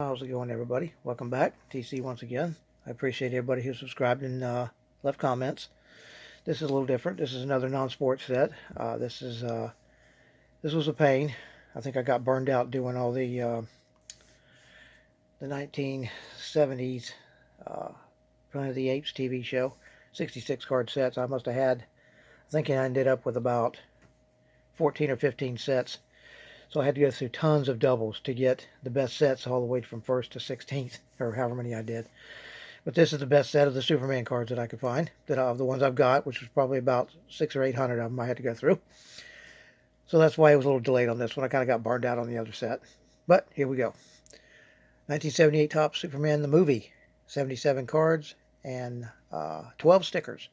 How's it going, everybody? Welcome back. TC once again. I appreciate everybody who subscribed and left comments. This is a little different. This is another non-sports set. This was a pain. I think I got burned out doing all the 1970s Planet of the Apes TV show, 66 card sets. I must have had. I think I ended up with about 14 or 15 sets. So I had to go through tons of doubles to get the best sets all the way from 1st to 16th, or however many I did. But this is the best set of the Superman cards that I could find, that of the ones I've got, which was probably about 600 or 800 of them I had to go through. So that's why it was a little delayed on this one. I kind of got burned out on the other set. But here we go. 1978 Topps Superman the movie, 77 cards and 12 stickers.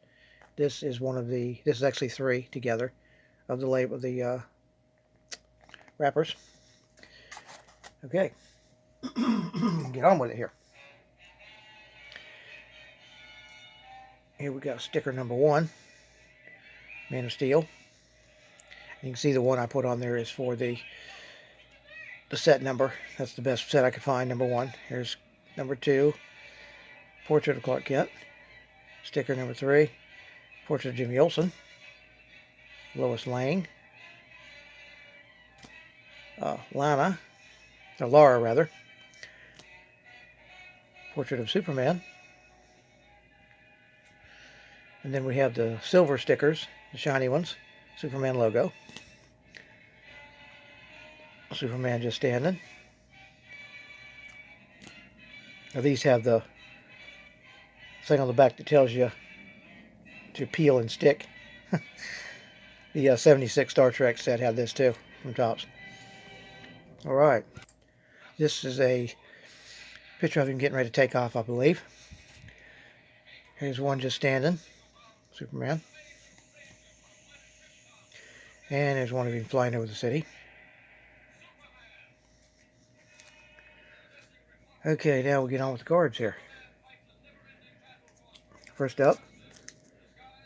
This is this is actually 3 together of the label, the wrappers. Okay, get on with it here. Here we got sticker number 1, Man of Steel. You can see the one I put on there is for the set number. That's the best set I could find, number 1. Here's number 2, Portrait of Clark Kent. Sticker number 3, Portrait of Jimmy Olsen. Lois Lane. Laura rather. Portrait of Superman. And then we have the silver stickers, the shiny ones, Superman logo. Superman just standing. Now these have the thing on the back that tells you to peel and stick. The 76 Star Trek set had this too from Topps. Alright. This is a picture of him getting ready to take off, I believe. Here's one just standing. Superman. And there's one of him flying over the city. Okay, now we'll get on with the cards here. First up,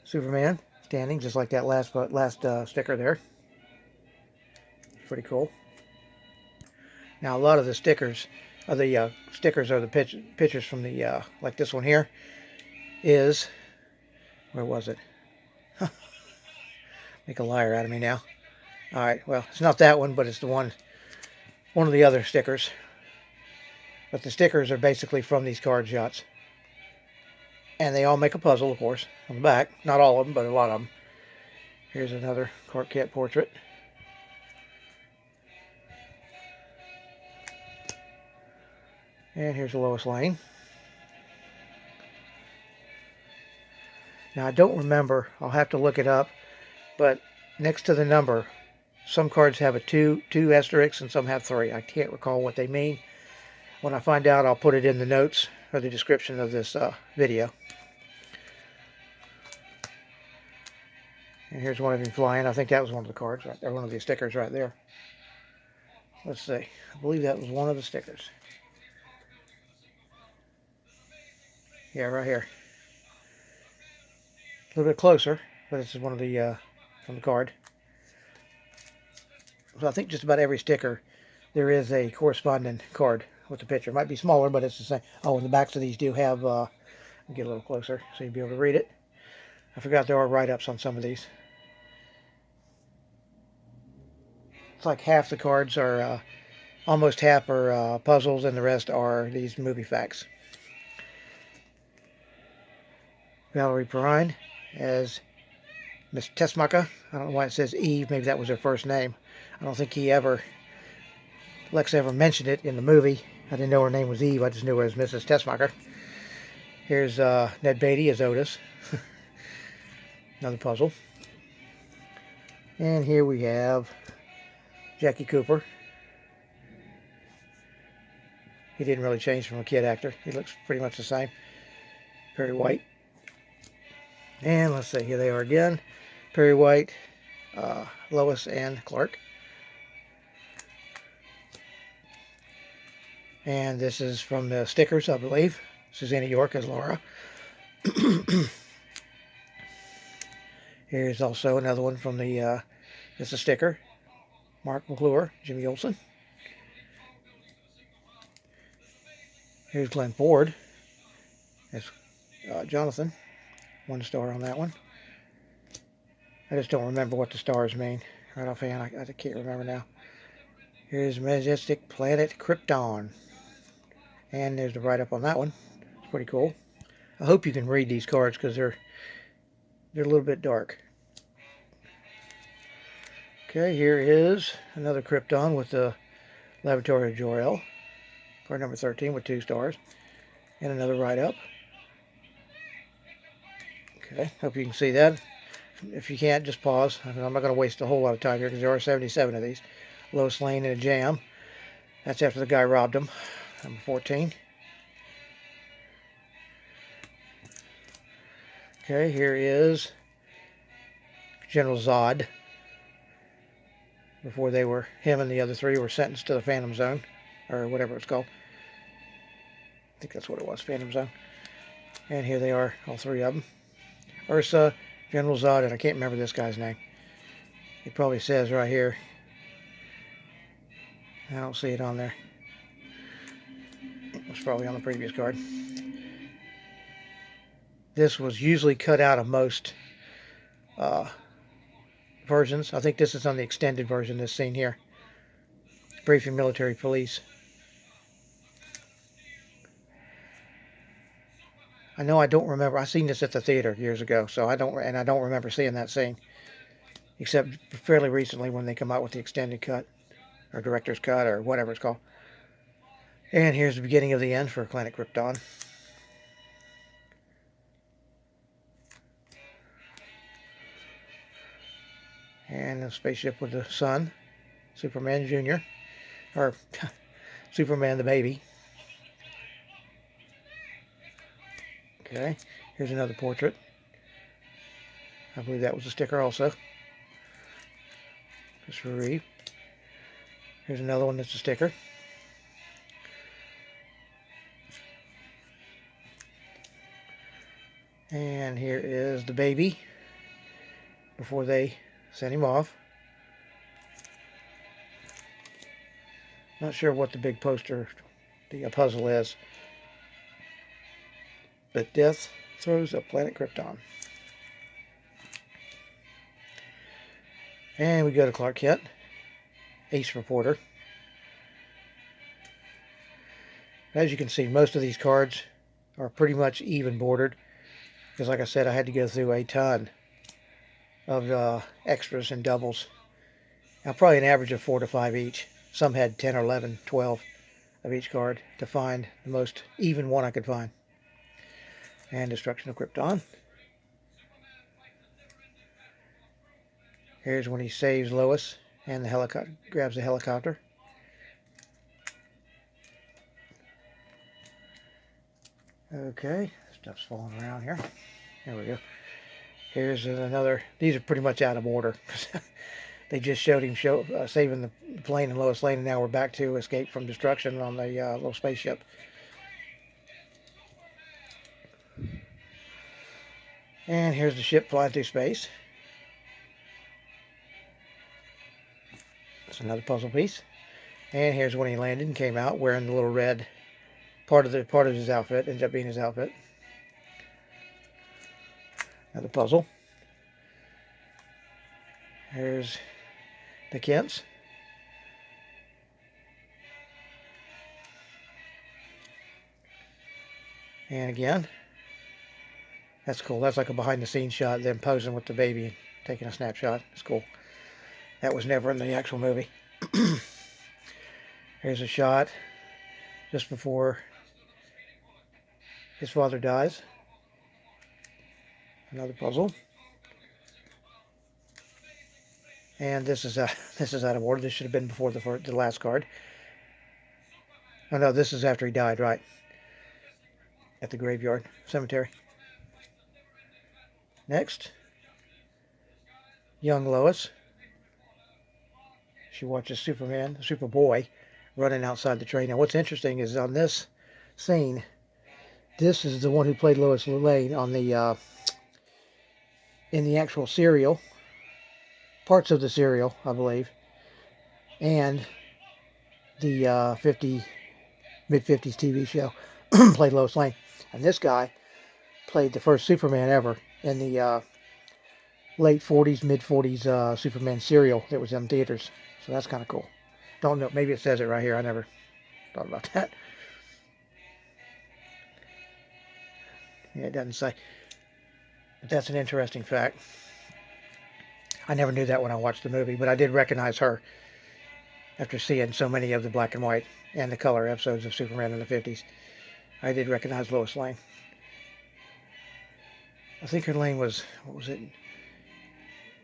Superman standing just like that last sticker there. Pretty cool. Now a lot of the stickers are the pictures from the like this one here is, where was it? Make a liar out of me now. All right, well, it's not that one, but it's one of the other stickers. But the stickers are basically from these card shots. And they all make a puzzle, of course, on the back. Not all of them, but a lot of them. Here's another Clark Kent portrait. And here's Lois Lane. Now, I don't remember. I'll have to look it up. But next to the number, some cards have a 2 asterisk, and some have 3. I can't recall what they mean. When I find out, I'll put it in the notes or the description of this video. And here's one of him flying. I think that was one of the cards, right there, one of the stickers right there. Let's see. I believe that was one of the stickers. Yeah, right here. A little bit closer, but this is one of the from the card. So I think just about every sticker there is a corresponding card with the picture. It might be smaller, but it's the same. Oh, and the backs of these do have, I'll get a little closer so you'll be able to read it. I forgot there are write-ups on some of these. It's like half the cards are, almost half are puzzles, and the rest are these movie facts. Valerie Perrine as Miss Tessmacher. I don't know why it says Eve. Maybe that was her first name. I don't think Lex ever mentioned it in the movie. I didn't know her name was Eve. I just knew her as Mrs. Tessmacher. Here's Ned Beatty as Otis. Another puzzle. And here we have Jackie Cooper. He didn't really change from a kid actor. He looks pretty much the same. Perry White. And let's see, here they are again. Perry White, Lois, and Clark. And this is from the stickers, I believe. Susanna York as Laura. Here's also another one from the, it's a sticker. Mark McClure, Jimmy Olsen. Here's Glenn Ford as Jonathan. 1 star on that one. I just don't remember what the stars mean right offhand. I can't remember now. Here's Majestic Planet Krypton. And there's the write-up on that one. It's pretty cool. I hope you can read these cards because they're a little bit dark. Okay, here is another Krypton with the Laboratory of Jor-El. Card number 13 with 2 stars. And another write-up. Okay, hope you can see that. If you can't, just pause. I'm not going to waste a whole lot of time here because there are 77 of these. Lois Lane in a jam. That's after the guy robbed him. Number 14. Okay, here is General Zod. Before him and the other 3 were sentenced to the Phantom Zone. Or whatever it's called. I think that's what it was, Phantom Zone. And here they are, all 3 of them. Ursa, General Zod, and I can't remember this guy's name. It probably says right here. I don't see it on there. It was probably on the previous card. This was usually cut out of most versions. I think this is on the extended version, this scene here. Briefing Military Police. I know I don't remember. I seen this at the theater years ago, so I don't remember seeing that scene. Except fairly recently when they come out with the extended cut. Or director's cut, or whatever it's called. And here's the beginning of the end for Planet Krypton. And the spaceship with the sun. Superman Jr. Or Superman the baby. Okay, here's another portrait. I believe that was a sticker also. Christopher Reeve. Here's another one that's a sticker. And here is the baby before they sent him off. Not sure what the big poster, the puzzle is. But Death throws a Planet Krypton. And we go to Clark Kent, Ace Reporter. As you can see, most of these cards are pretty much even bordered. Because like I said, I had to go through a ton of extras and doubles. Now probably an average of 4 to 5 each. Some had 10 or 11, 12 of each card to find the most even one I could find. And Destruction of Krypton. Here's when he saves Lois and the helicopter, grabs the helicopter. Okay, stuff's falling around here. There we go. Here's another. These are pretty much out of order. They just showed him saving the plane and Lois Lane, and now we're back to Escape from Destruction on the little spaceship. And here's the ship flying through space. That's another puzzle piece. And here's when he landed and came out wearing the little red part of his outfit. Ends up being his outfit. Another puzzle. Here's the Kents. And again, that's cool. That's like a behind-the-scenes shot, them posing with the baby and taking a snapshot. It's cool. That was never in the actual movie. Here's a shot just before his father dies. Another puzzle. And this is out of order. This should have been before the last card. Oh no, this is after he died, right? At the graveyard cemetery. Next, young Lois. She watches Superboy, running outside the train. Now, what's interesting is on this scene, this is the one who played Lois Lane on the in the actual serial, parts of the serial, I believe, and the mid-50s TV show. played Lois Lane. And this guy played the first Superman ever in the late 40s, mid 40s Superman serial that was in theaters. So that's kind of cool. Don't know. Maybe it says it right here. I never thought about that. Yeah, it doesn't say. But that's an interesting fact. I never knew that when I watched the movie, but I did recognize her after seeing so many of the black and white and the color episodes of Superman in the 50s. I did recognize Lois Lane. I think her name was, what was it?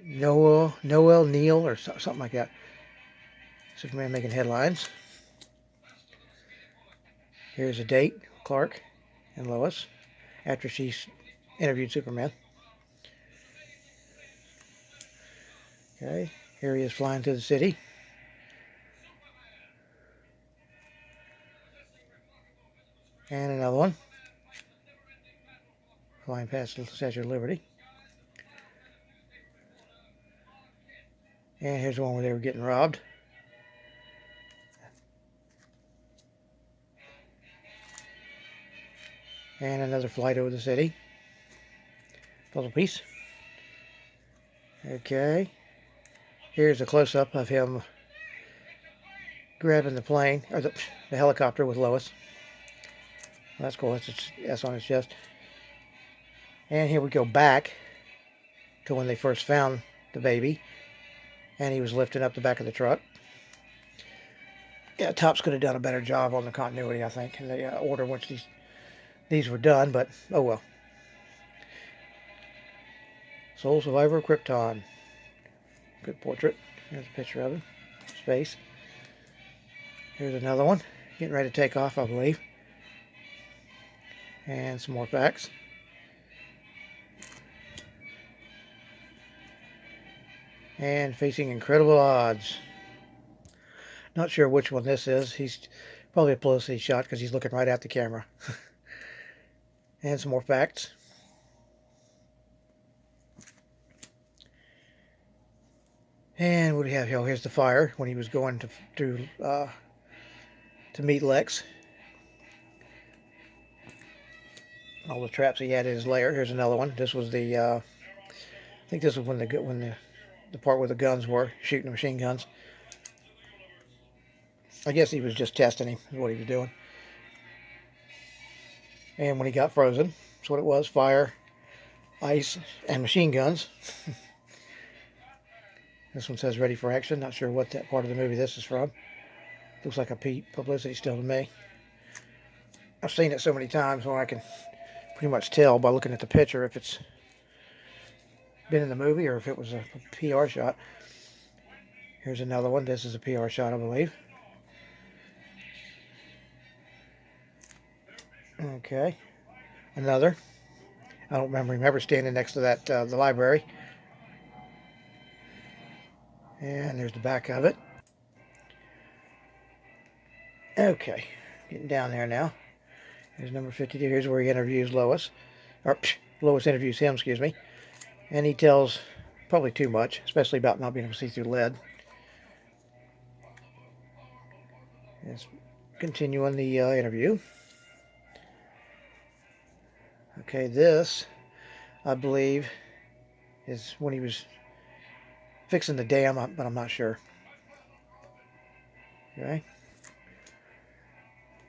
Noel Neal or something like that. Superman making headlines. Here's a date, Clark and Lois, after she's interviewed Superman. Okay, here he is flying to the city. And another one. Flying past the Statue of Liberty. And here's the one where they were getting robbed. And another flight over the city. Puzzle piece. Okay. Here's a close-up of him grabbing the plane, or the helicopter with Lois. That's cool. That's on his chest. And here we go back to when they first found the baby. And he was lifting up the back of the truck. Yeah, Topps could have done a better job on the continuity, I think, in the order in which these were done, but oh well. Sole Survivor of Krypton. Good portrait. Here's a picture of him. Space. Here's another one. Getting ready to take off, I believe. And some more facts. And facing incredible odds. Not sure which one this is. He's probably a publicity shot because he's looking right at the camera. And some more facts. And what do we have here? Oh, here's the fire when he was going to meet Lex. All the traps he had in his lair. Here's another one. This was the I think this was when the part where the guns were shooting the machine guns. I guess he was just testing him, is what he was doing. And when he got frozen, that's what it was: fire, ice, and machine guns. This one says ready for action. Not sure what that part of the movie this is from. Looks like a publicity still to me. I've seen it so many times where I can pretty much tell by looking at the picture if it's been in the movie or if it was a PR shot. Here's another one. This is a PR shot, I believe. Okay. Another. I don't remember standing next to that the library. And there's the back of it. Okay. Getting down there now. Here's number 52. Here's where he interviews Lois. Or Lois interviews him, excuse me. And he tells probably too much, especially about not being able to see through lead. It's continuing the interview. Okay, this, I believe, is when he was fixing the dam, but I'm not sure. Okay.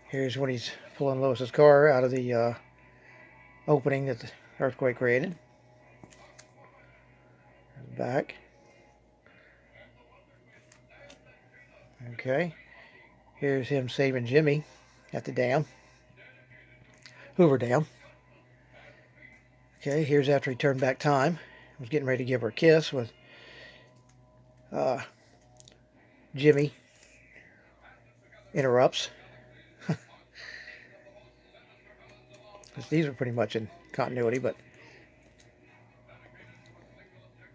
Here's when he's pulling Lois's car out of the opening that the earthquake created. Back. Okay. Here's him saving Jimmy at the dam. Hoover Dam. Okay, here's after he turned back time. He was getting ready to give her a kiss with Jimmy interrupts. These are pretty much in continuity, but...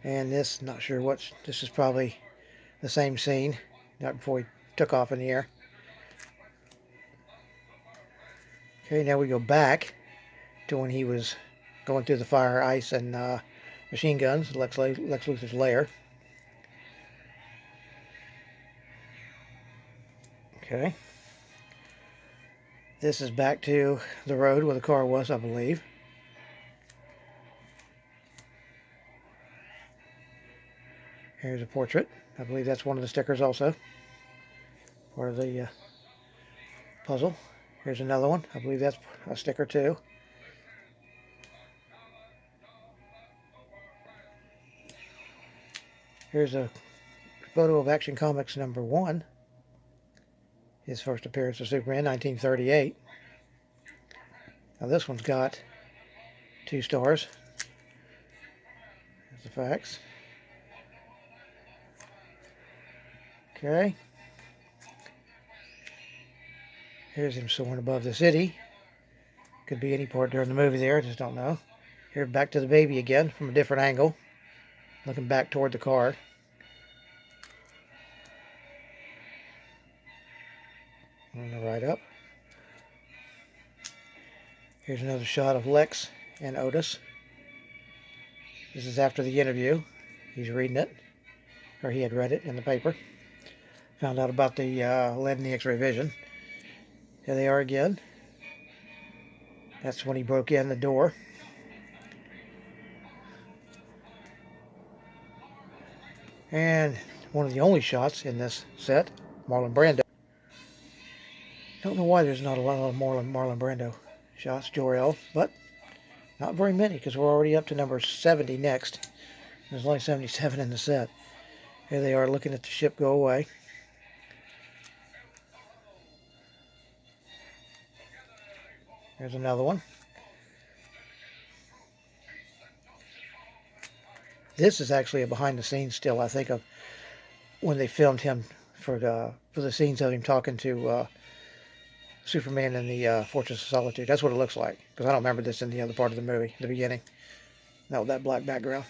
And this, not sure what's... This is probably the same scene, not before he took off in the air. Okay, now we go back to when he was going through the fire, ice, and machine guns, Lex Luthor's lair. Okay. This is back to the road where the car was, I believe. Here's a portrait. I believe that's one of the stickers also. Part of the puzzle. Here's another one. I believe that's a sticker too. Here's a photo of Action Comics #1. His first appearance of Superman, 1938. Now this one's got 2 stars. Here's the facts. Okay. Here's him soaring above the city. Could be any part during the movie there, I just don't know. Here, back to the baby again from a different angle. Looking back toward the car. On the right up. Here's another shot of Lex and Otis. This is after the interview. He's reading it. Or he had read it in the paper. Found out about the lead in the X-ray vision. Here they are again. That's when he broke in the door. And one of the only shots in this set, Marlon Brando. Don't know why there's not a lot of Marlon Brando shots, Jor-El, but not very many because we're already up to number 70 next. There's only 77 in the set. Here they are looking at the ship go away. Here's another one. This is actually a behind the scenes still, I think, of when they filmed him for the scenes of him talking to Superman in the Fortress of Solitude. That's what it looks like, because I don't remember this in the other part of the movie, the beginning. Not with that black background.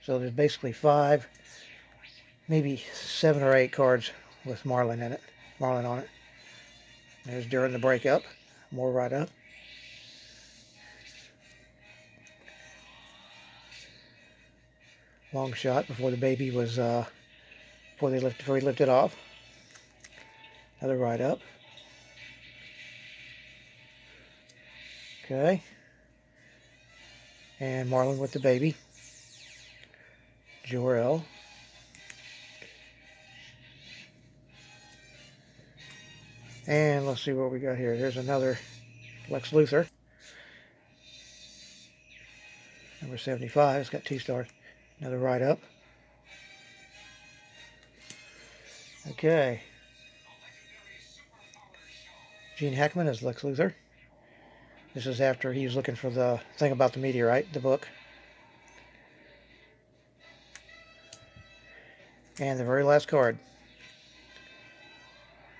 So there's basically 5, maybe 7 or 8 cards with Marlon in it, Marlon on it. There's during the breakup, more right up. Long shot before the baby was, before he lifted off. Another right up. Okay. And Marlon with the baby. Jor-El. And let's see what we got here. Here's another Lex Luthor. Number 75. It's got 2 stars. Another right up. Okay. Gene Hackman as Lex Luthor. This is after he was looking for the thing about the meteorite, the book. And the very last card,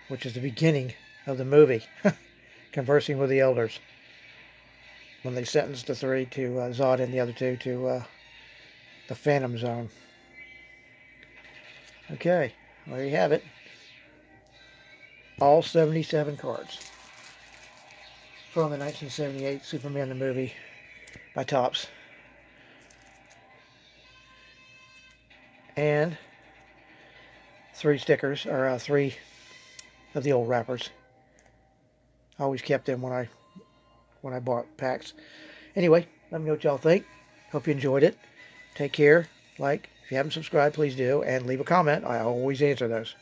which is the beginning of the movie, Conversing with the Elders. When they sentenced the 3 to Zod and the other 2 to the Phantom Zone. Okay, there you have it. All 77 cards from the 1978 Superman the movie by Topps. And 3 stickers, or 3 of the old wrappers. I always kept them when I bought packs. Anyway, let me know what y'all think. Hope you enjoyed it. Take care. Like, if you haven't subscribed, please do. And leave a comment. I always answer those.